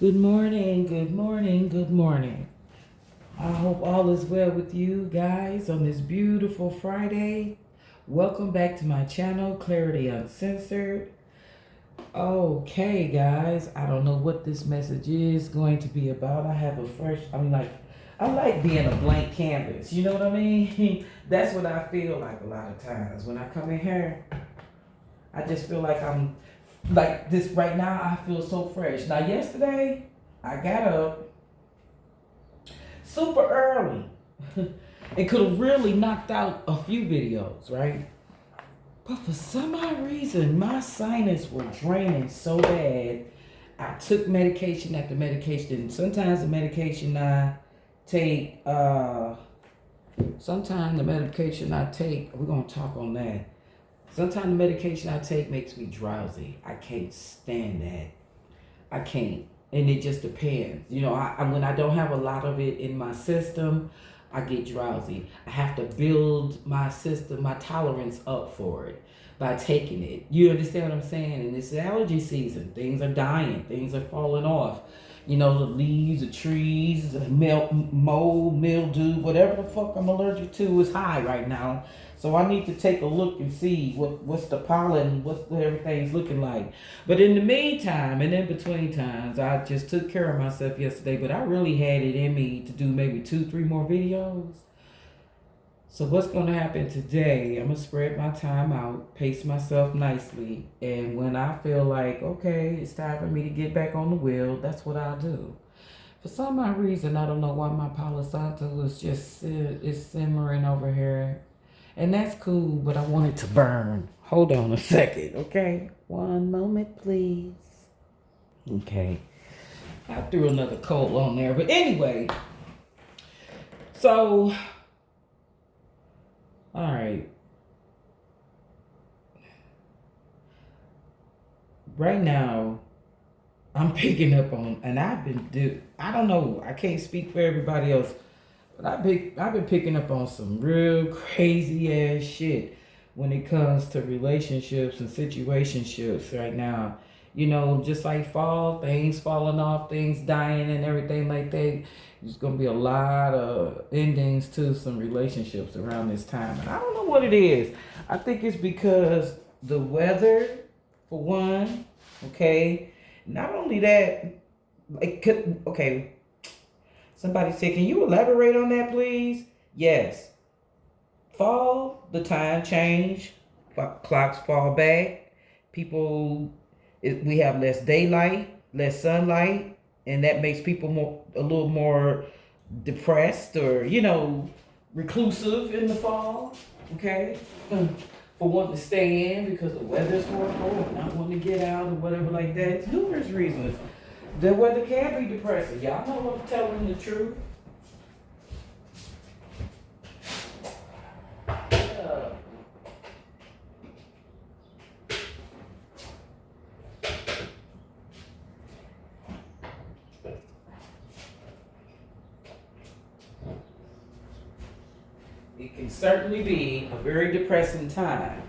Good morning, good morning, good morning. I hope all is well with you guys on this beautiful Friday. Welcome back to my channel, Clarity Uncensored. Okay, guys, I don't know what this message is going to be about. I have a fresh, I like being a blank canvas. You know what I mean? That's what I feel like a lot of times. When I come in here, I just feel like I'm like this right now. I feel so fresh. Now, yesterday, I got up super early. It could have really knocked out a few videos, right? But for some odd reason, my sinus were draining so bad. I took medication after medication. Sometimes the medication I take, we're going to talk on that. Sometimes the medication I take makes me drowsy. I can't stand that. I can't. And it just depends. You know, when I don't have a lot of it in my system, I get drowsy. I have to build my system, my tolerance up for it by taking it. You understand what I'm saying? And it's allergy season. Things are dying. Things are falling off. You know, the leaves, the trees, mold, mildew, whatever the fuck I'm allergic to is high right now. So I need to take a look and see what's the pollen, what everything's looking like. But in the meantime, and in between times, I just took care of myself yesterday. But I really had it in me to do maybe 2-3 more videos. So what's going to happen today, I'm going to spread my time out, pace myself nicely. And when I feel like, okay, it's time for me to get back on the wheel, that's what I'll do. For some odd reason, I don't know why my Palo Santo is just it's simmering over here. And that's cool, but I want it to burn. Hold on a second, okay? One moment, please. Okay. I threw another coal on there. But anyway, so, all right. Right now, I'm picking up on, and I don't know, I can't speak for everybody else, but I've been picking up on some real crazy ass shit when it comes to relationships and situationships right now. You know, just like fall, things falling off, things dying and everything like that. There's going to be a lot of endings to some relationships around this time. And I don't know what it is. I think it's because the weather, for one, okay? Not only that, okay, somebody said, can you elaborate on that, please? Yes. Fall, the time change, clocks fall back. We have less daylight, less sunlight, and that makes people a little more depressed or, reclusive in the fall, okay? For wanting to stay in because the weather's horrible and not wanting to get out or whatever like that. It's numerous reasons. The weather can be depressing. Y'all know I'm telling the truth. It can certainly be a very depressing time.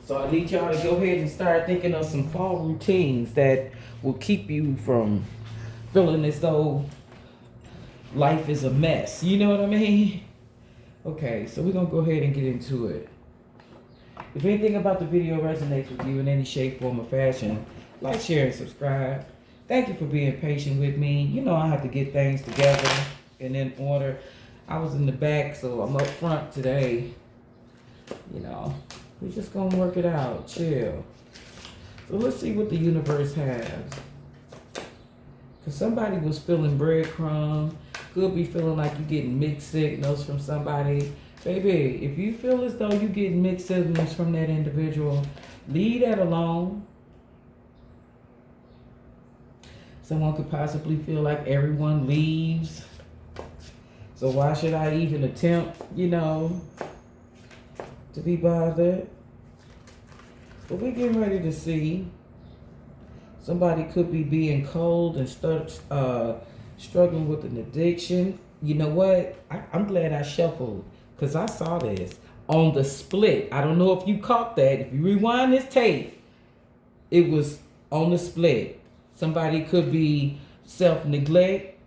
So I need y'all to go ahead and start thinking of some fall routines that will keep you from feeling as though life is a mess. You know what I mean? Okay, so we're going to go ahead and get into it. If anything about the video resonates with you in any shape, form, or fashion, like, share, and subscribe. Thank you for being patient with me. You know I have to get things together and in order. I was in the back, so I'm up front today. You know, we're just going to work it out. Chill. So let's see what the universe has. Because somebody was feeling breadcrumb. Could be feeling like you're getting mixed signals from somebody. Baby, if you feel as though you're getting mixed signals from that individual, leave that alone. Someone could possibly feel like everyone leaves. So why should I even attempt, to be bothered? But we're getting ready to see. Somebody could be being cold and struggling with an addiction. You know what? I'm glad I shuffled because I saw this on the split. I don't know if you caught that. If you rewind this tape, it was on the split. Somebody could be self-neglect.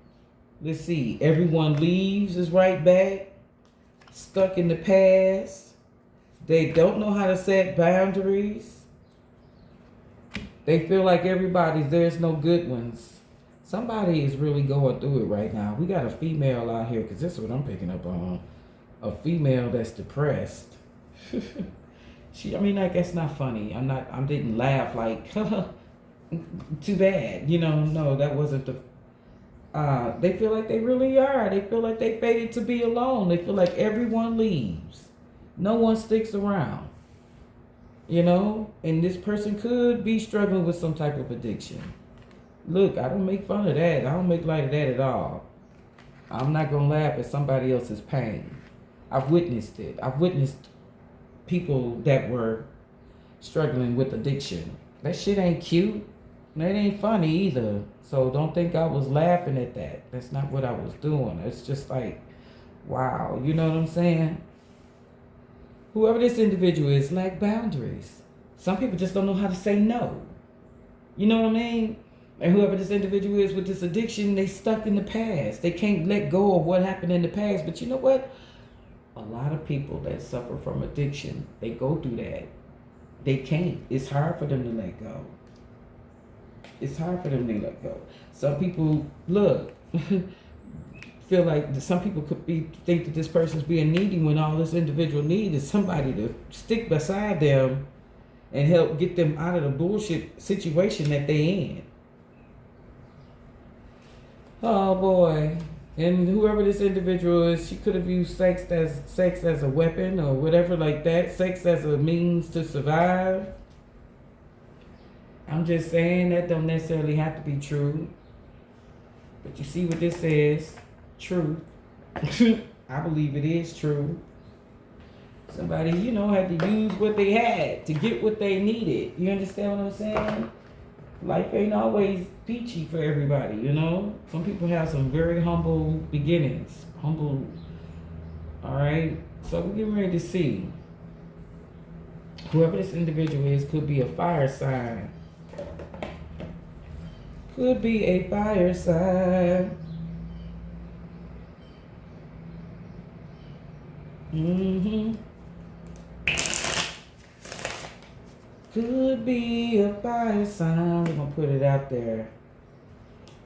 Let's see, everyone leaves is right back, stuck in the past. They don't know how to set boundaries. They feel like there's no good ones. Somebody is really going through it right now. We got a female out here, because this is what I'm picking up on. A female that's depressed. I mean, like, that's not funny. I didn't laugh like, too bad. No, that wasn't they feel like they really are. They feel like they fated to be alone. They feel like everyone leaves. No one sticks around. And this person could be struggling with some type of addiction. Look, I don't make fun of that. I don't make light of that at all. I'm not going to laugh at somebody else's pain. I've witnessed it. I've witnessed people that were struggling with addiction. That shit ain't cute. That ain't funny either. So don't think I was laughing at that. That's not what I was doing. It's just like, wow. You know what I'm saying? Whoever this individual is, lack boundaries. Some people just don't know how to say no. You know what I mean? And whoever this individual is with this addiction, they stuck in the past. They can't let go of what happened in the past. But you know what? A lot of people that suffer from addiction, they go through that. They can't. It's hard for them to let go. It's hard for them to let go. Some people, look, feel like some people think that this person's being needy when all this individual needs is somebody to stick beside them and help get them out of the bullshit situation that they in. Oh boy. And whoever this individual is, she could have used sex as a weapon or whatever like that. Sex as a means to survive. I'm just saying that don't necessarily have to be true. But you see what this says? Truth. I believe it is true. Somebody, had to use what they had to get what they needed. You understand what I'm saying? Life ain't always peachy for everybody, Some people have some very humble beginnings. Humble. All right? So we're getting ready to see. Whoever this individual is could be a fire sign. Could be a fire sign. Could be a fire sign. We're going to put it out there.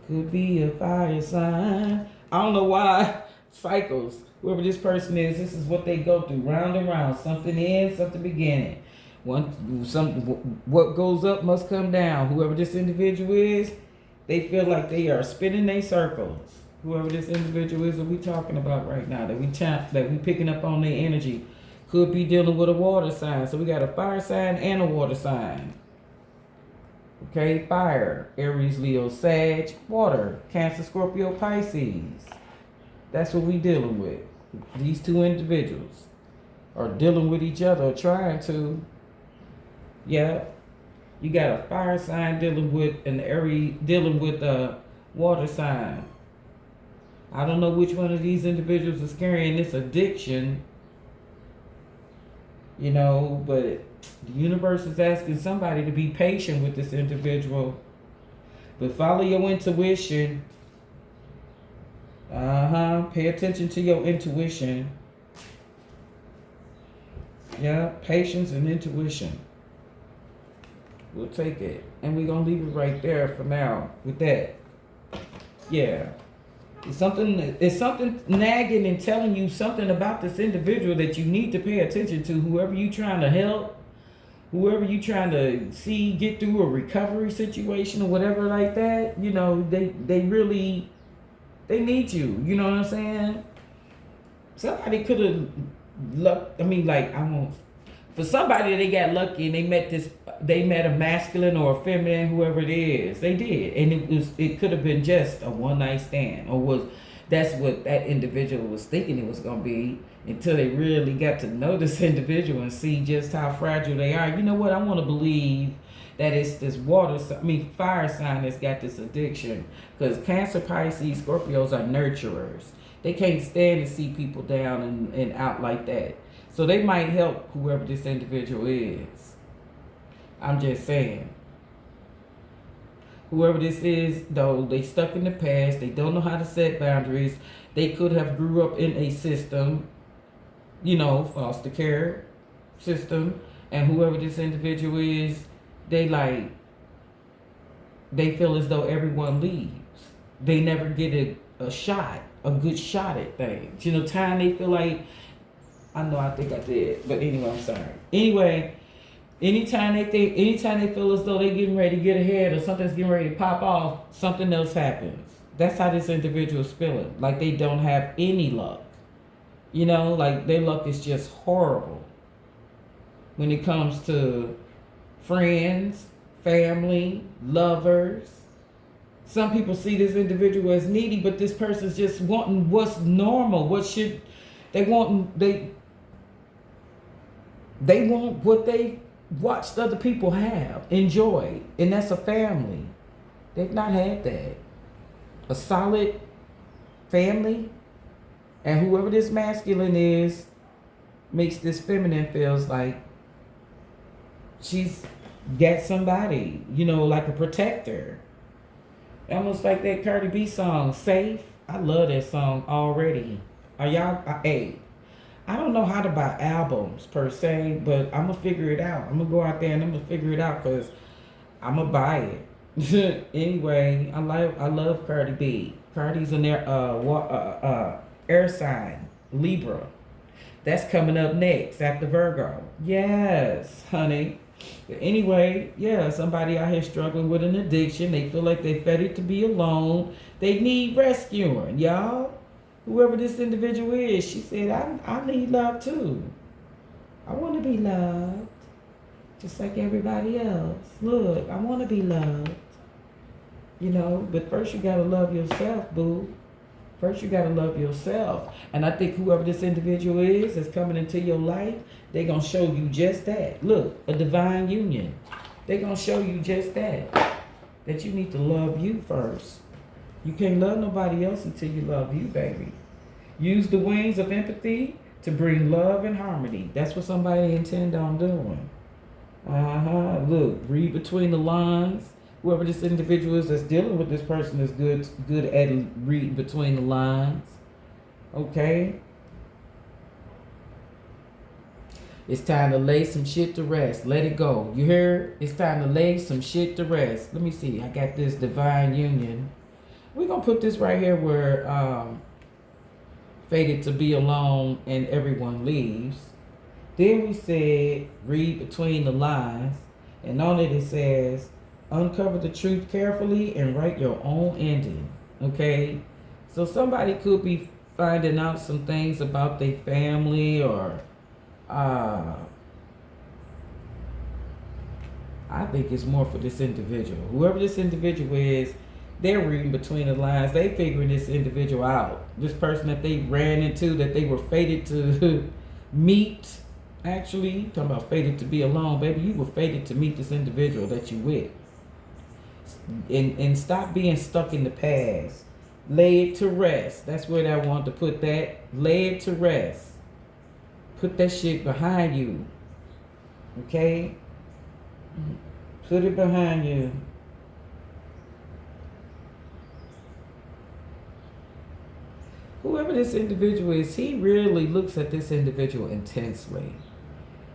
Could be a fire sign. I don't know why. Cycles. Whoever this person is, this is what they go through. Round and round. Something in, something beginning. What goes up must come down. Whoever this individual is, they feel like they are spinning their circles. Whoever this individual is that we talking about right now, that we picking up on their energy. Could be dealing with a water sign. So we got a fire sign and a water sign. Okay, fire. Aries, Leo, Sag. Water. Cancer, Scorpio, Pisces. That's what we dealing with. These two individuals are dealing with each other, trying to. Yeah. You got a fire sign dealing with an Aries, dealing with a water sign. I don't know which one of these individuals is carrying this addiction. But the universe is asking somebody to be patient with this individual. But follow your intuition. Pay attention to your intuition. Yeah, patience and intuition. We'll take it. And we're going to leave it right there for now with that. Yeah. It's something nagging and telling you something about this individual that you need to pay attention to. Whoever you trying to help, whoever you trying to see get through a recovery situation or whatever like that, they really, they need you. You know what I'm saying? Somebody could have for somebody they got lucky and they met a masculine or a feminine, whoever it is. They did. And it could have been just a one night stand, or that's what that individual was thinking it was gonna be, until they really got to know this individual and see just how fragile they are. You know what? I wanna believe that it's this fire sign that's got this addiction. Because Cancer, Pisces, Scorpios are nurturers. They can't stand to see people down and out like that. So they might help whoever this individual is. I'm just saying. Whoever this is, though, they stuck in the past. They don't know how to set boundaries. They could have grew up in a system, foster care system. And whoever this individual is, they feel as though everyone leaves. They never get a shot, a good shot at things. Time they feel like, I think I did. But anyway, I'm sorry. Anyway, anytime they feel as though they're getting ready to get ahead or something's getting ready to pop off, something else happens. That's how this individual's feeling. Like they don't have any luck. Like their luck is just horrible when it comes to friends, family, lovers. Some people see this individual as needy, but this person's just wanting what's normal. They want what they watched other people have, enjoy, and that's a family. They've not had that. A solid family, and whoever this masculine is makes this feminine feels like she's got somebody, like a protector. Almost like that Cardi B song, Safe. I love that song already. Are y'all, hey, I don't know how to buy albums per se, but I'm going to figure it out. I'm going to go out there and I'm going to figure it out because I'm going to buy it. Anyway, I love Cardi B. Cardi's in there, air sign, Libra. That's coming up next after Virgo. Yes, honey. But anyway, yeah, somebody out here struggling with an addiction. They feel like they're ready to be alone. They need rescuing, y'all. Whoever this individual is, she said, I need love too. I want to be loved. Just like everybody else. Look, I want to be loved. But first you got to love yourself, boo. First you got to love yourself. And I think whoever this individual is that's coming into your life, they're going to show you just that. Look, a divine union. They're going to show you just that. That you need to love you first. You can't love nobody else until you love you, baby. Use the wings of empathy to bring love and harmony. That's what somebody intend on doing. Look, read between the lines. Whoever this individual is that's dealing with this person is good at reading between the lines. Okay? It's time to lay some shit to rest. Let it go. You hear? It's time to lay some shit to rest. Let me see. I got this divine union. We're going to put this right here where fated to be alone and everyone leaves. Then we said read between the lines. And on it says uncover the truth carefully and write your own ending. Okay? So somebody could be finding out some things about their family or I think it's more for this individual. Whoever this individual is, they're reading between the lines. They figuring this individual out. This person that they ran into, that they were fated to meet. Actually, talking about fated to be alone. Baby, you were fated to meet this individual that you with. And stop being stuck in the past. Lay it to rest. That's where I want to put that. Lay it to rest. Put that shit behind you. Okay? Put it behind you. Whoever this individual is, he really looks at this individual intensely.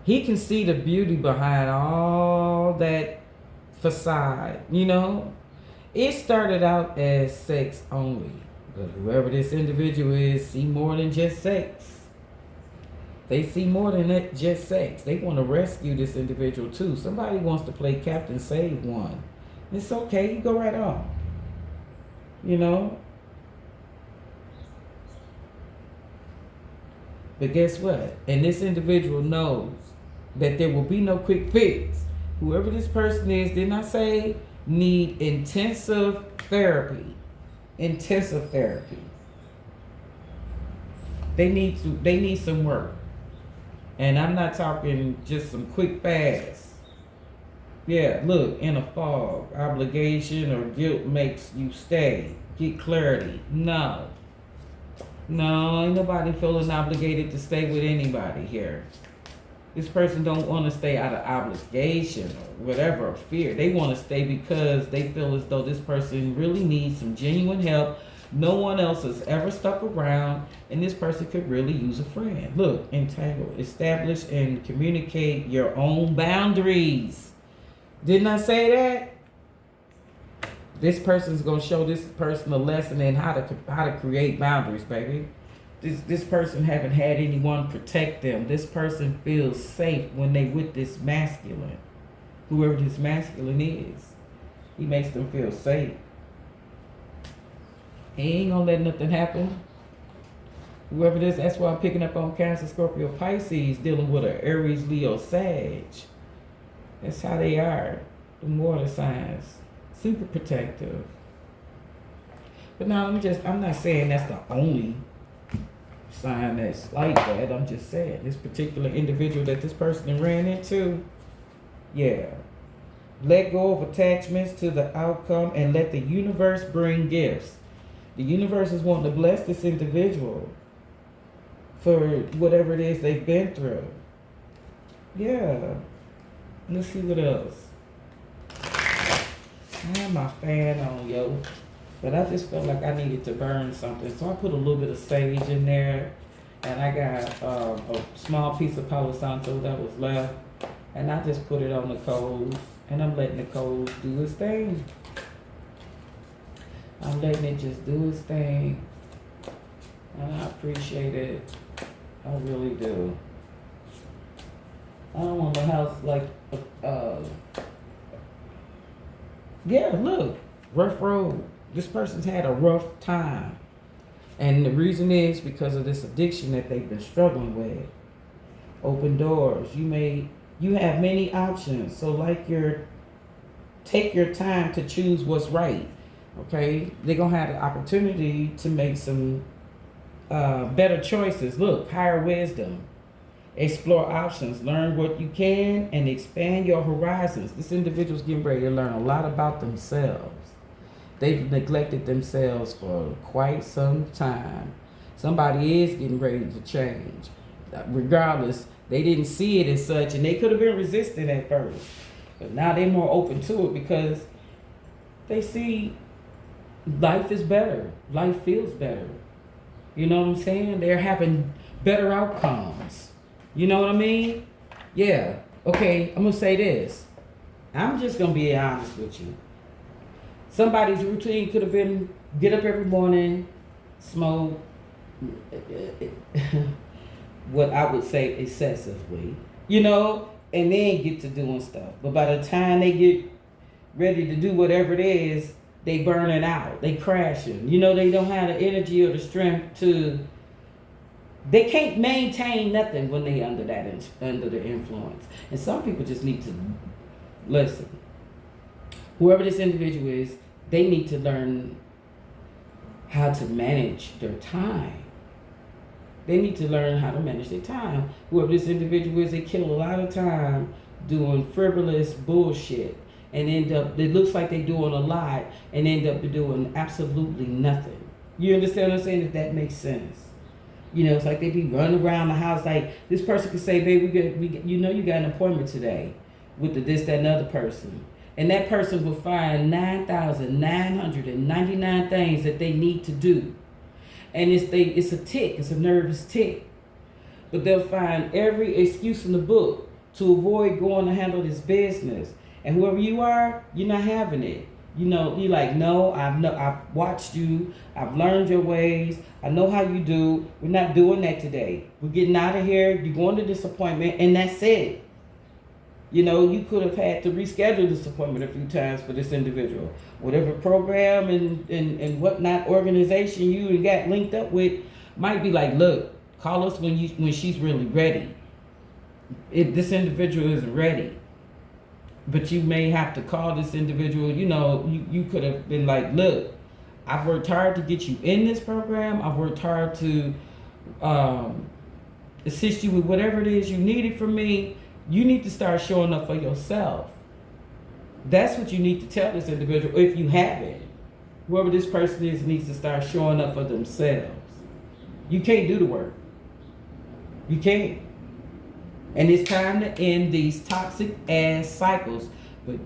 He can see the beauty behind all that facade, It started out as sex only. But whoever this individual is, see more than just sex. They see more than that, just sex. They want to rescue this individual too. Somebody wants to play Captain Save One. It's okay, you go right on. But guess what? And this individual knows that there will be no quick fix. Whoever this person is, didn't I say need intensive therapy? Intensive therapy. They need some work. And I'm not talking just some quick fast. Yeah, look, in a fog, obligation or guilt makes you stay. Get clarity. No, ain't nobody feeling obligated to stay with anybody here. This person don't want to stay out of obligation or whatever, or fear. They want to stay because they feel as though this person really needs some genuine help. No one else has ever stuck around, and this person could really use a friend. Look, entangle, establish and communicate your own boundaries. Didn't I say that? This person's gonna show this person a lesson in how to create boundaries, baby. This person haven't had anyone protect them. This person feels safe when they with this masculine. Whoever this masculine is. He makes them feel safe. He ain't gonna let nothing happen. Whoever this, that's why I'm picking up on Cancer, Scorpio, Pisces, dealing with an Aries, Leo, Sag. That's how they are. The water signs. Super protective. But now I'm not saying that's the only sign that's like that. I'm just saying this particular individual that this person ran into, yeah. Let go of attachments to the outcome and let the universe bring gifts. The universe is wanting to bless this individual for whatever it is they've been through. Yeah. Let's see what else. I have my fan on, yo. But I just felt like I needed to burn something. So I put a little bit of sage in there. And I got a small piece of Palo Santo that was left. And I just put it on the coals. And I'm letting the coals do its thing. I'm letting it just do its thing. And I appreciate it. I really do. I don't want my house like, yeah, look, rough road. This person's had a rough time. And the reason is because of this addiction that they've been struggling with. Open doors. You have many options. So take your time to choose what's right. Okay? They're going to have the opportunity to make some better choices. Look, higher wisdom. Explore options. Learn what you can and expand your horizons. This individual's getting ready to learn a lot about themselves. They've neglected themselves for quite some time. Somebody is getting ready to change. Regardless, they didn't see it as such, and they could have been resistant at first. But now they're more open to it because they see life is better. Life feels better. You know what I'm saying? They're having better outcomes. You know what I mean? Yeah. Okay, I'm going to say this. I'm just going to be honest with you. Somebody's routine could have been get up every morning, smoke, what I would say excessively, and then get to doing stuff. But by the time they get ready to do whatever it is, they burning out, they crashing. They don't have the energy or the strength they can't maintain nothing when they under the influence. And some people just need to listen. Whoever this individual is, they need to learn how to manage their time. They need to learn how to manage their time. Whoever this individual is, they kill a lot of time doing frivolous bullshit and it looks like they're doing a lot and end up doing absolutely nothing. You understand what I'm saying? If that makes sense. It's like they be running around the house like this person could say, babe, you got an appointment today with this, that, and other person. And that person will find 9,999 things that they need to do. And it's a tick, it's a nervous tick. But they'll find every excuse in the book to avoid going to handle this business. And whoever you are, you're not having it. You're like, no, I've watched you. I've learned your ways. I know how you do. We're not doing that today. We're getting out of here. You're going to this appointment, and that's it. You could have had to reschedule this appointment a few times for this individual. Whatever program and whatnot organization you got linked up with might be like, look, call us when she's really ready. If this individual isn't ready. But you may have to call this individual, you could have been like, look, I've worked hard to get you in this program. I've worked hard to assist you with whatever it is you needed from me. You need to start showing up for yourself. That's what you need to tell this individual if you haven't. Whoever this person is needs to start showing up for themselves. You can't do the work. You can't. And it's time to end these toxic ass cycles. But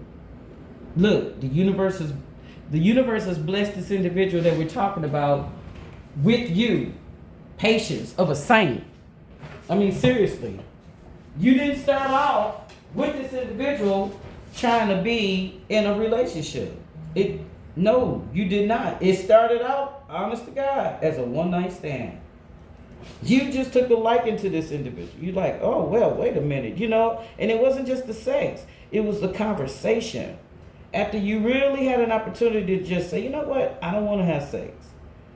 look, the universe has blessed this individual that we're talking about with you. Patience of a saint. I mean, seriously. You didn't start off with this individual trying to be in a relationship. No, you did not. It started out, honest to God, as a one night stand. You just took a liking to this individual. You like, oh well, wait a minute, and it wasn't just the sex, it was the conversation. After you really had an opportunity to just say, you know what, I don't want to have sex.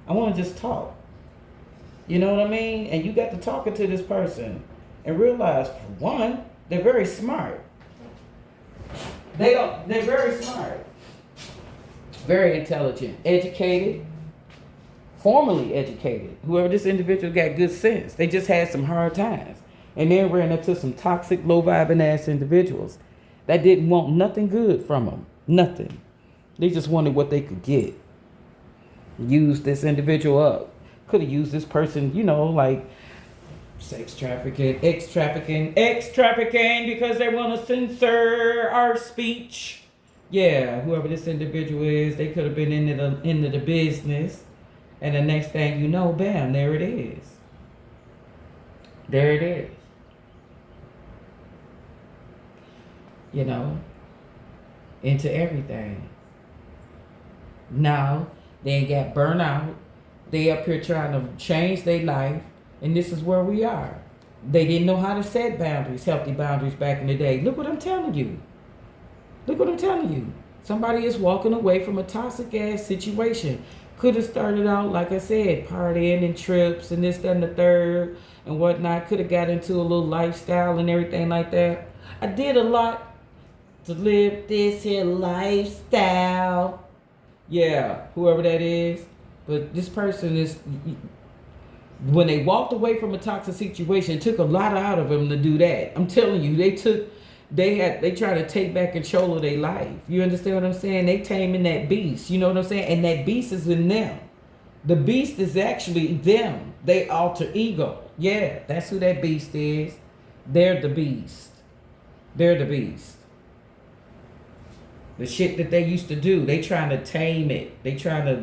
I want to just talk. You know what I mean? And you got to talking to this person and realize, for one, they're very smart. They're very smart. Very intelligent, educated, formally educated. Whoever this individual got good sense. They just had some hard times. And then ran into some toxic, low-vibing ass individuals that didn't want nothing good from them. Nothing. They just wanted what they could get. Use this individual up. Could have used this person, like sex trafficking, ex-trafficking, because they want to censor our speech. Yeah, whoever this individual is, they could have been into the business. And the next thing you know, bam, there it is. There it is. Into everything. Now, they got burnt out. They up here trying to change their life. And this is where we are. They didn't know how to set boundaries, healthy boundaries back in the day. Look what I'm telling you. Somebody is walking away from a toxic ass situation. Could have started out, like I said, partying and trips and this, that, and the third and whatnot. Could have got into a little lifestyle and everything like that. I did a lot to live this here lifestyle. Yeah, whoever that is. But this person is, when they walked away from a toxic situation, it took a lot out of them to do that. I'm telling you, they try to take back control of their life. You understand what I'm saying? They taming that beast. You know what I'm saying? And that beast is in them. The beast is actually them. They alter ego. Yeah, that's who that beast is. They're the beast. The shit that they used to do, they trying to tame it. They trying to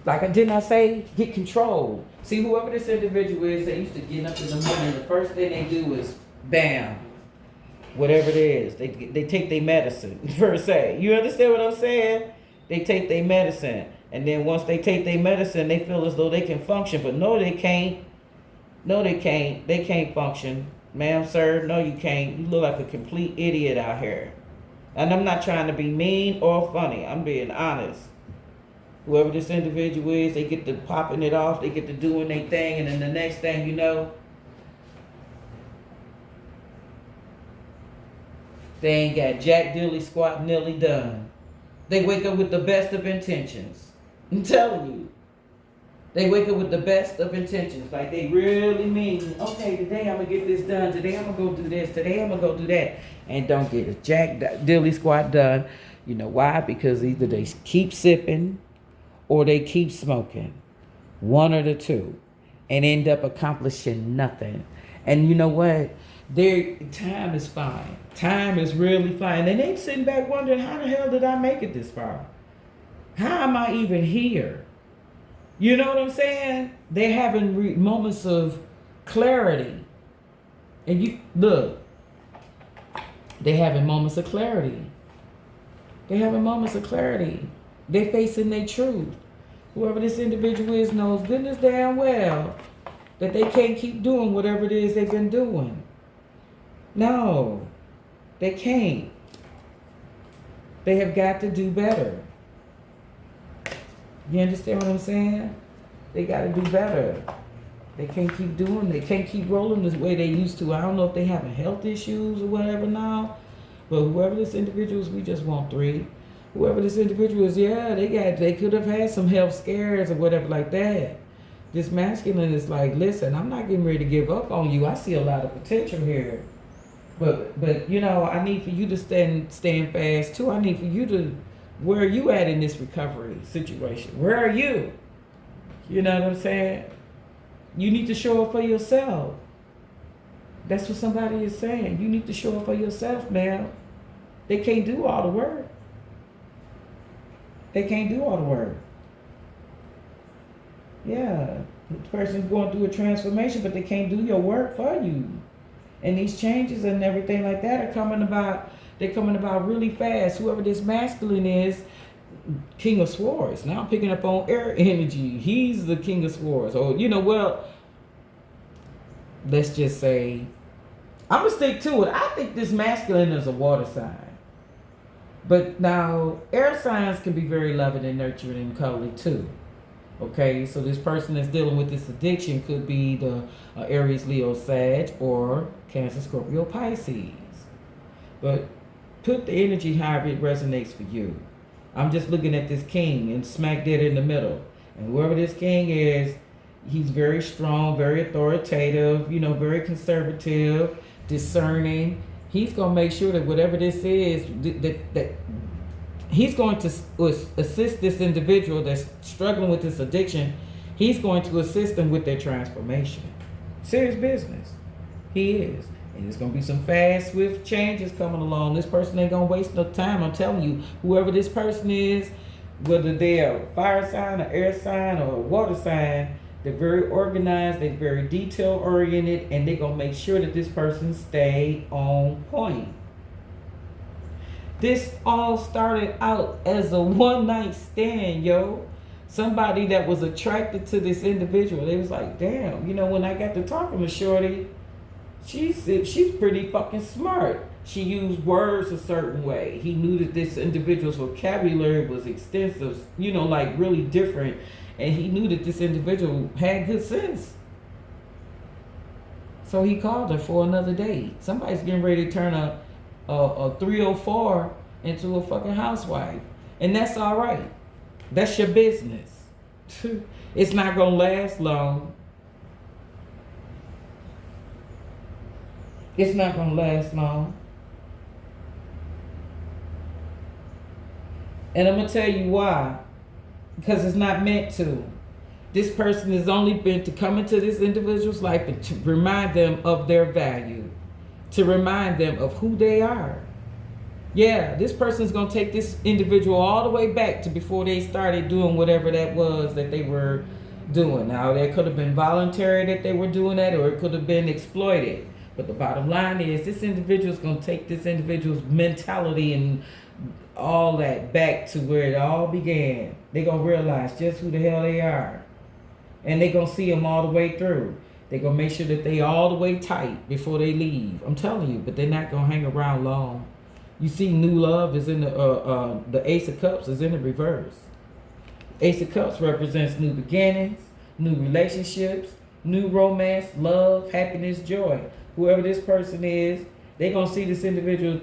didn't I say, get control. See, whoever this individual is, they used to get up in the morning. The first thing they do is, bam, whatever it is. They take their medicine, per se. You understand what I'm saying? They take their medicine. And then once they take their medicine, they feel as though they can function. But no, they can't. They can't function. Ma'am, sir, no, you can't. You look like a complete idiot out here. And I'm not trying to be mean or funny. I'm being honest. Whoever this individual is, they get to popping it off. They get to doing their thing. And then the next thing you know, they ain't got jack dilly squat nilly done. They wake up with the best of intentions. I'm telling you. They wake up with the best of intentions. Like they really mean, okay, today I'm going to get this done. Today I'm going to go do this. Today I'm going to go do that. And don't get a jack dilly squat done. You know why? Because either they keep sipping or they keep smoking. One or the two. And end up accomplishing nothing. And you know what? Their time is fine. Time is really fine. And they sitting back wondering, how the hell did I make it this far? How am I even here? You know what I'm saying? They're having moments of clarity. And you, look, they're having moments of clarity. They're having moments of clarity. They're facing their truth. Whoever this individual is knows goodness damn well that they can't keep doing whatever it is they've been doing. No, they can't. They have got to do better. You understand what I'm saying? They got to do better. They can't keep doing, they can't keep rolling the way they used to. I don't know if they having health issues or whatever now, but whoever this individual is, we just want 3. Whoever this individual is, yeah, they could have had some health scares or whatever like that. This masculine is like, listen, I'm not getting ready to give up on you. I see a lot of potential here. But you know, I need for you to stand fast too. I need for you to, where are you at in this recovery situation? Where are you? You know what I'm saying? You need to show up for yourself. That's what somebody is saying. You need to show up for yourself now. They can't do all the work. They can't do all the work. Yeah. The person's going through a transformation, but they can't do your work for you. And these changes and everything like that are coming about. They're coming about really fast. Whoever this masculine is, King of Swords. Now I'm picking up on air energy. He's the King of Swords. Or, well, let's just say, I'm going to stick to it. I think this masculine is a water sign. But now, air signs can be very loving and nurturing and cuddly too. Okay, so this person that's dealing with this addiction could be the Aries, Leo, Sag, or Cancer, Scorpio, Pisces. But put the energy however it resonates for you. I'm just looking at this king and smack dead in the middle. And whoever this king is, he's very strong, very authoritative, very conservative, discerning. He's going to make sure that whatever this is, that he's going to assist this individual that's struggling with this addiction. He's going to assist them with their transformation. Serious business. He is. And there's going to be some fast, swift changes coming along. This person ain't going to waste no time. I'm telling you, whoever this person is, whether they're a fire sign, an air sign, or a water sign, they're very organized, they're very detail oriented, and they're going to make sure that this person stay on point. This all started out as a one-night stand, yo. Somebody that was attracted to this individual. They was like, damn, when I got to talking to Shorty, she's pretty fucking smart. She used words a certain way. He knew that this individual's vocabulary was extensive, like really different. And he knew that this individual had good sense. So he called her for another date. Somebody's getting ready to turn a 304 into a fucking housewife. And that's all right. That's your business. It's not going to last long. It's not going to last long. And I'm going to tell you why. Because it's not meant to. This person is only meant to come into this individual's life and to remind them of their value. To remind them of who they are. Yeah, this person is going to take this individual all the way back to before they started doing whatever that was that they were doing. Now, that could have been voluntary that they were doing that, or it could have been exploited. But the bottom line is, this individual is going to take this individual's mentality and all that back to where it all began. They're going to realize just who the hell they are. And they're going to see them all the way through. They're going to make sure that they all the way tight before they leave. I'm telling you, but they're not going to hang around long. You see, new love is in the Ace of Cups is in the reverse. Ace of Cups represents new beginnings, new relationships, new romance, love, happiness, joy. Whoever this person is, they're going to see this individual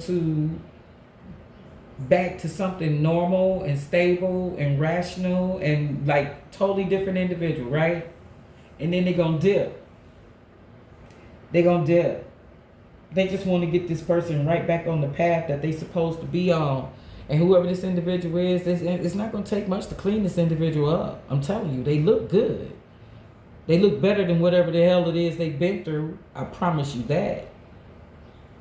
back to something normal and stable and rational and like totally different individual, right? And then they're going to dip. They're going to dip. They just want to get this person right back on the path that they're supposed to be on. And whoever this individual is, it's not going to take much to clean this individual up. I'm telling you, they look good. They look better than whatever the hell it is they've been through. I promise you that.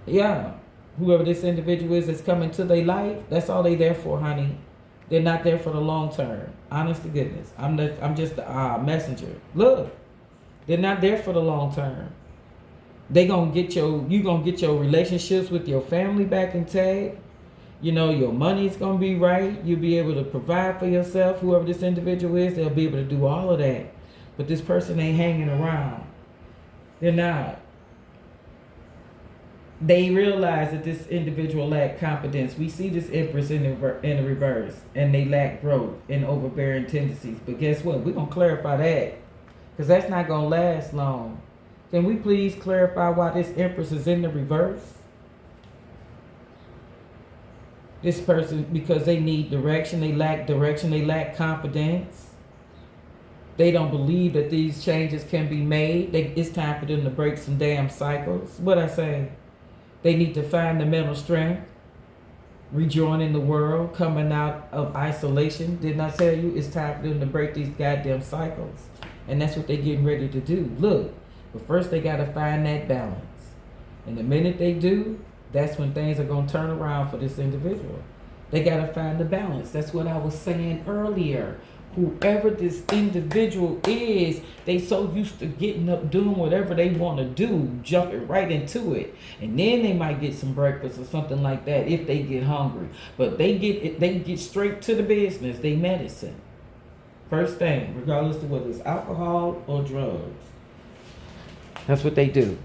Yeah. Whoever this individual is that's coming to their life, that's all they there for, honey. They're not there for the long term. Honest to goodness. I'm just a messenger. Look. They're not there for the long term. You gonna get your relationships with your family back intact. Your money's gonna be right. You'll be able to provide for yourself. Whoever this individual is, they'll be able to do all of that. But this person ain't hanging around. They're not. They realize that this individual lack confidence. We see this Empress in the reverse, and they lack growth and overbearing tendencies. But guess what? We're gonna clarify that, because that's not gonna last long. Can we please clarify why this Empress is in the reverse? This person, because they need direction, they lack confidence. They don't believe that these changes can be made. It's time for them to break some damn cycles. What I say? They need to find the mental strength, rejoining the world, coming out of isolation. Didn't I tell you it's time for them to break these goddamn cycles? And that's what they're getting ready to do. Look, but first they got to find that balance. And the minute they do, that's when things are going to turn around for this individual. They got to find the balance. That's what I was saying earlier. Whoever this individual is, they so used to getting up, doing whatever they want to do, jumping right into it. And then they might get some breakfast or something like that if they get hungry. But they get straight to the business, they medicine. First thing, regardless of whether it's alcohol or drugs. That's what they do.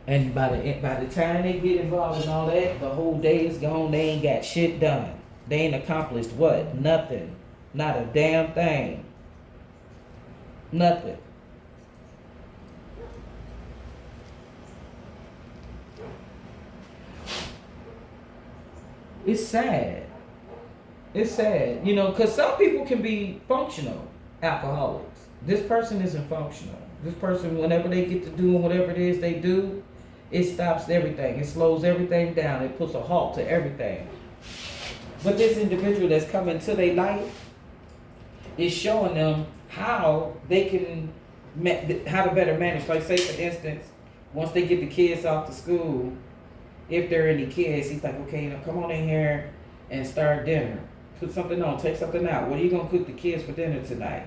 And by the time they get involved in all that, the whole day is gone. They ain't got shit done. They ain't accomplished what? Nothing. Not a damn thing. Nothing. It's sad. It's sad, you know, because some people can be functional alcoholics. This person isn't functional. This person, whenever they get to doing whatever it is they do, it stops everything. It slows everything down. It puts a halt to everything. But this individual that's coming to their life is showing them how they can, how to better manage. Like say for instance, once they get the kids off to school, if there are any kids, he's like, okay, now come on in here and start dinner. Put something on, take something out. What are you gonna cook the kids for dinner tonight?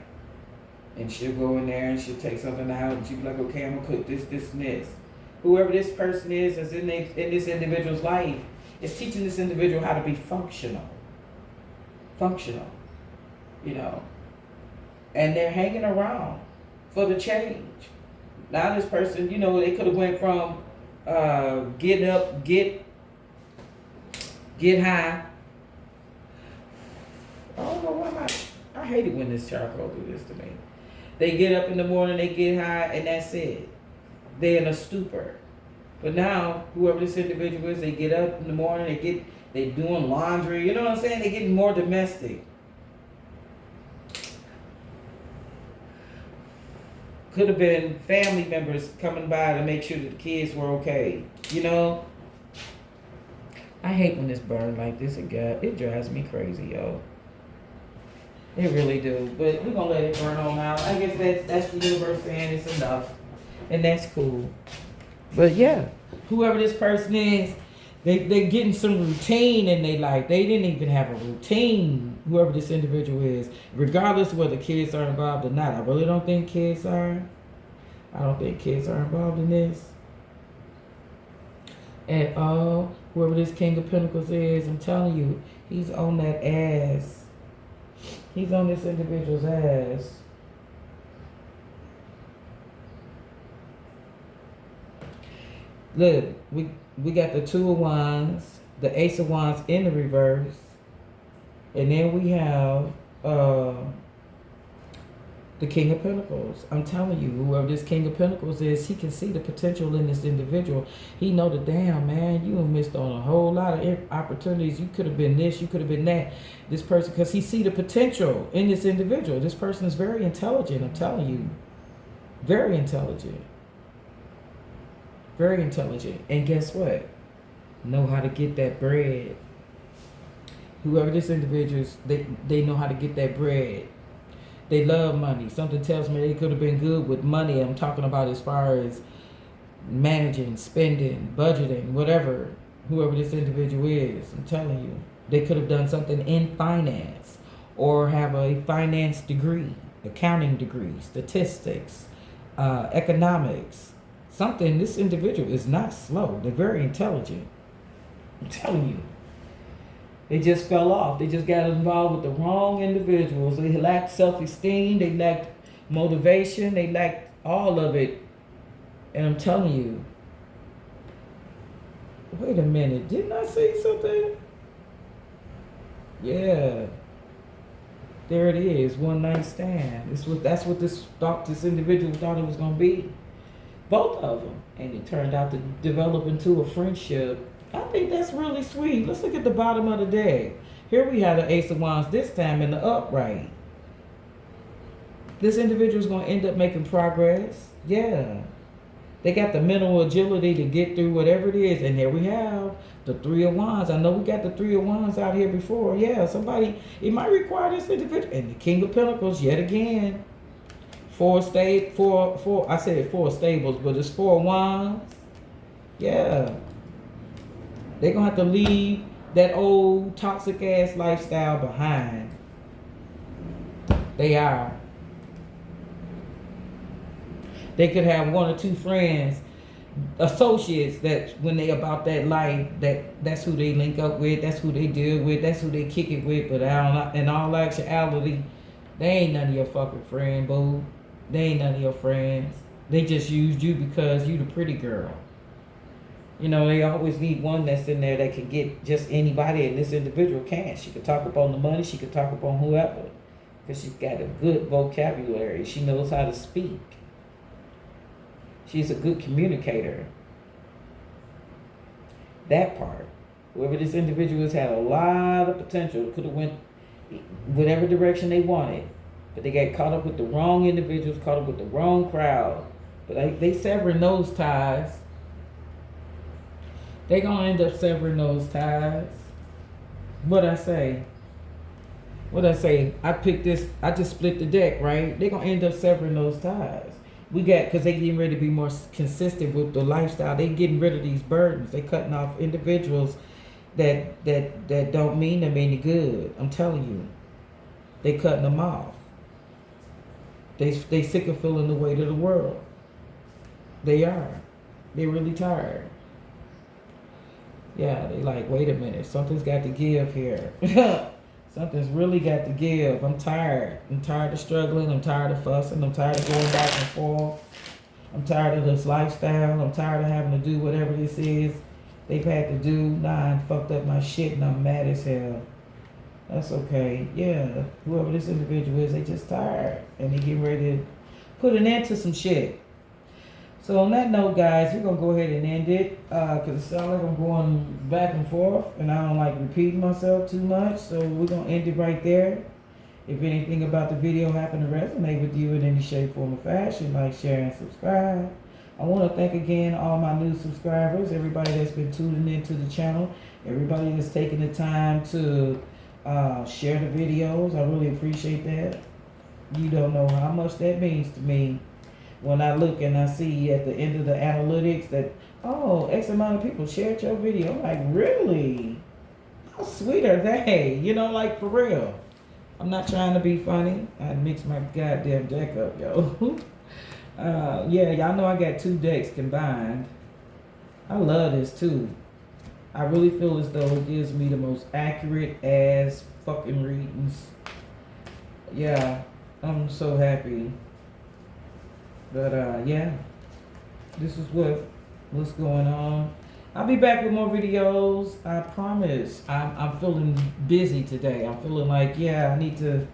And she'll go in there and she'll take something out and she'll be like, okay, I'm gonna cook this, this, and this. Whoever this person is that's in this individual's life is teaching this individual how to be functional. Functional, you know. And they're hanging around for the change. Now this person, you know, they could have went from get up, get high. I don't know why I hate it when this charcoal do this to me. They get up in the morning, they get high, and that's it. They're in a stupor. But now, whoever this individual is, they get up in the morning, they doing laundry, you know what I'm saying? They're getting more domestic. Could have been family members coming by to make sure that the kids were okay, you know? I hate when this burn like this, it drives me crazy, yo. It really do, but we're gonna let it burn on out. I guess that's the universe saying it's enough, and that's cool. But yeah, whoever this person is, they're getting some routine in their life. They didn't even have a routine, whoever this individual is, regardless of whether kids are involved or not. I really don't think kids are. I don't think kids are involved in this at all. Whoever this King of Pentacles is, I'm telling you, he's on that ass. He's on this individual's ass. Look, we got the Two of Wands, the Ace of Wands in the reverse, and then we have the King of Pentacles. I'm telling you, whoever this King of Pentacles is, he can see the potential in this individual. He know that, damn, man, you missed on a whole lot of opportunities. You could have been this, you could have been that. This person, because he see the potential in this individual. This person is very intelligent, I'm telling you. Very intelligent. Very intelligent. And guess what? Know how to get that bread. Whoever this individual is, they know how to get that bread. They love money. Something tells me they could have been good with money. I'm talking about as far as managing, spending, budgeting, whatever. Whoever this individual is, I'm telling you. They could have done something in finance or have a finance degree, accounting degree, statistics, economics. Something, this individual is not slow. They're very intelligent. I'm telling you. They just fell off. They just got involved with the wrong individuals. They lacked self-esteem. They lacked motivation. They lacked all of it. And I'm telling you, wait a minute. Didn't I say something? Yeah. There it is. One night stand. That's what this individual thought it was going to be. Both of them. And it turned out to develop into a friendship. I think that's really sweet. Let's look at the bottom of the deck. Here we have the Ace of Wands, this time in the upright. This individual is going to end up making progress. Yeah. They got the mental agility to get through whatever it is. And here we have the Three of Wands. I know we got the Three of Wands out here before. Yeah, somebody, it might require this individual. And the King of Pentacles, yet again. I said four stables, but it's 4 wands. Yeah. They're going to have to leave that old toxic ass lifestyle behind. They are. They could have one or two friends, associates, that when they about that life, that's who they link up with, that's who they deal with, that's who they kick it with. But in all actuality, they ain't none of your fucking friend, boo. They ain't none of your friends. They just used you because you the pretty girl. You know, they always need one that's in there that can get just anybody, and this individual can't. She could talk upon the money, she could talk upon whoever, because she's got a good vocabulary. She knows how to speak. She's a good communicator. That part. Whoever this individual has had a lot of potential. Could have went whatever direction they wanted. But they got caught up with the wrong individuals, caught up with the wrong crowd. But they severing those ties. They gonna end up severing those ties. What I say? I picked this, I just split the deck, right? They gonna end up severing those ties. Because they getting ready to be more consistent with the lifestyle. They getting rid of these burdens. They cutting off individuals that don't mean them any good. I'm telling you. They cutting them off. They sick of feeling the weight of the world. They are. They really tired. Yeah, they like, wait a minute, something's got to give here. Something's really got to give. I'm tired. I'm tired of struggling. I'm tired of fussing. I'm tired of going back and forth. I'm tired of this lifestyle. I'm tired of having to do whatever this is they've had to do. Nah, I fucked up my shit and I'm mad as hell. That's okay. Yeah, whoever this individual is, they just tired. And they getting ready to put an end to some shit. So on that note, guys, we're going to go ahead and end it. Because it sounds like I'm going back and forth. And I don't like repeating myself too much. So we're going to end it right there. If anything about the video happened to resonate with you in any shape, form, or fashion, like, share, and subscribe. I want to thank again all my new subscribers. Everybody that's been tuning into the channel. Everybody that's taking the time to share the videos. I really appreciate that. You don't know how much that means to me. When I look and I see at the end of the analytics that, oh, X amount of people shared your video. I'm like, really? How sweet are they? You know, like, for real. I'm not trying to be funny. I mixed my goddamn deck up, yo. Yeah, y'all know I got 2 decks combined. I love this, too. I really feel as though it gives me the most accurate ass fucking readings. Yeah, I'm so happy. But yeah, this is what's going on. I'll be back with more videos. I promise. I'm feeling busy today. I'm feeling like, yeah, I need to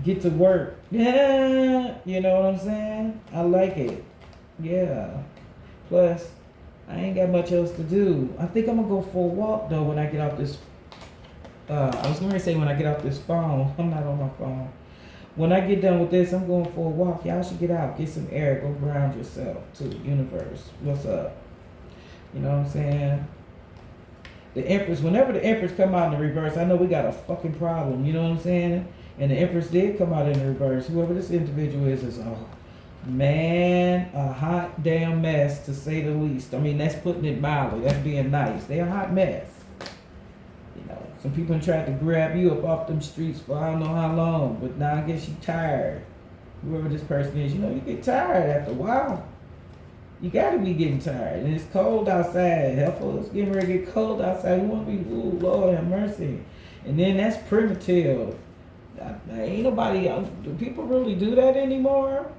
get to work. Yeah, you know what I'm saying? I like it. Yeah. Plus, I ain't got much else to do. I think I'm gonna go for a walk though when I get off this. I was gonna say when I get off this phone. I'm not on my phone. When I get done with this, I'm going for a walk. Y'all should get out, get some air, go ground yourself to the universe. What's up? You know what I'm saying? The Empress, whenever the Empress come out in the reverse, I know we got a fucking problem. You know what I'm saying? And the Empress did come out in the reverse. Whoever this individual is, oh, man, a hot damn mess, to say the least. I mean, that's putting it mildly. That's being nice. They're a hot mess. You know, some people tried to grab you up off them streets for I don't know how long, but now I guess you tired. Whoever this person is, you know, you get tired after a while. You gotta be getting tired. And it's cold outside. Hell, it's getting ready to get cold outside. You wanna be, ooh, Lord have mercy. And then that's primitive. Ain't nobody else. Do people really do that anymore?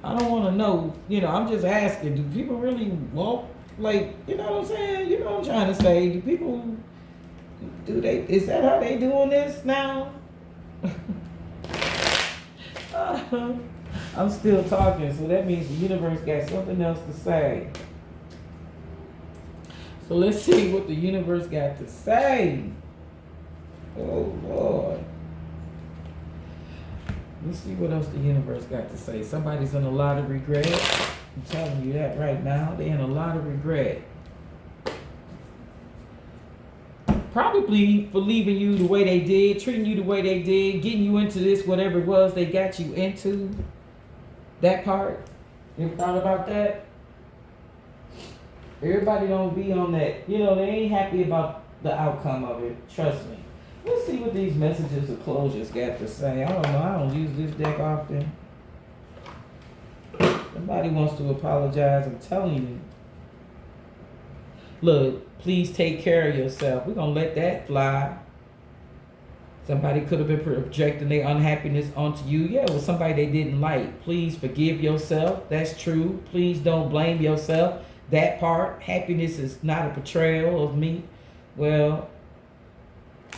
I don't want to know. You know, I'm just asking. Do people really walk? Like, you know what I'm saying? You know what I'm trying to say. Do people... is that how they doing this now? I'm still talking, so that means the universe got something else to say. So let's see what the universe got to say. Oh Lord. Let's see what else the universe got to say. Somebody's in a lot of regret. I'm telling you that right now. They're in a lot of regret. Probably for leaving you the way they did, treating you the way they did, getting you into this, whatever it was they got you into. That part. You ever thought about that? Everybody don't be on that. You know, they ain't happy about the outcome of it. Trust me. Let's see what these messages of closures got to say. I don't know. I don't use this deck often. Somebody wants to apologize. I'm telling you. Look, please take care of yourself. We're going to let that fly. Somebody could have been projecting their unhappiness onto you. Yeah, it was somebody they didn't like. Please forgive yourself. That's true. Please don't blame yourself. That part, happiness is not a portrayal of me. Well,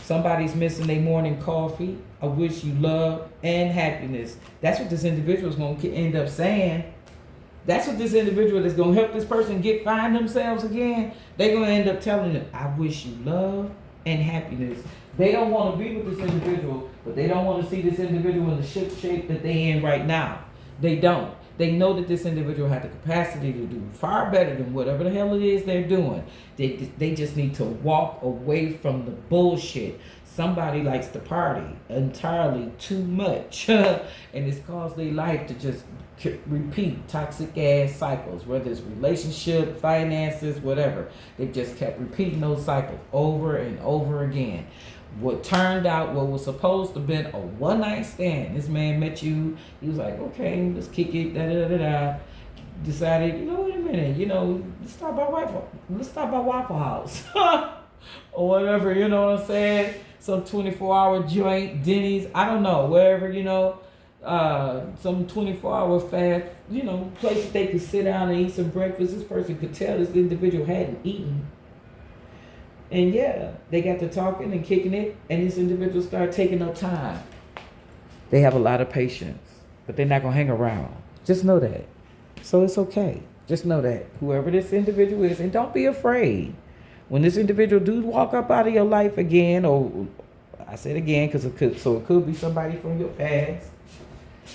somebody's missing their morning coffee. I wish you love and happiness. That's what this individual is going to end up saying. That's what this individual is going to help this person find themselves again. They're going to end up telling them, I wish you love and happiness. They don't want to be with this individual, but they don't want to see this individual in the ship shape that they in right now. They don't. They know that this individual has the capacity to do far better than whatever the hell it is they're doing. They just need to walk away from the bullshit. Somebody likes to party entirely too much, and it's caused their life to just repeat toxic ass cycles, whether it's relationship, finances, whatever. They just kept repeating those cycles over and over again. What turned out, what was supposed to have been a one-night stand. This man met you. He was like, okay, let's kick it. Da da da da. Decided, wait a minute. Let's stop by Waffle House or whatever. You know what I'm saying? Some 24-hour joint, Denny's. I don't know, wherever. Some 24-hour fast. Place that they could sit down and eat some breakfast. This person could tell this individual hadn't eaten. And yeah, they got to talking and kicking it, and this individual started taking up time. They have a lot of patience, but they're not going to hang around. Just know that. So it's okay. Just know that. Whoever this individual is, and don't be afraid. When this individual do walk up out of your life again, or I said again, because it could be somebody from your past.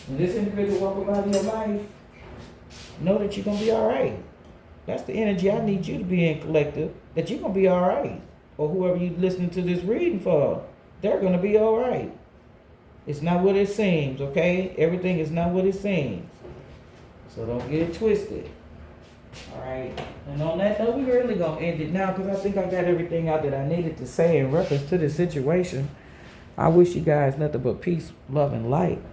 When this individual walk up out of your life, know that you're going to be all right. That's the energy I need you to be in, collective, that you're going to be all right. Or whoever you listening to this reading for, they're going to be all right. It's not what it seems, okay? Everything is not what it seems. So don't get it twisted. All right? And on that note, we're really going to end it now because I think I got everything out that I needed to say in reference to this situation. I wish you guys nothing but peace, love, and light.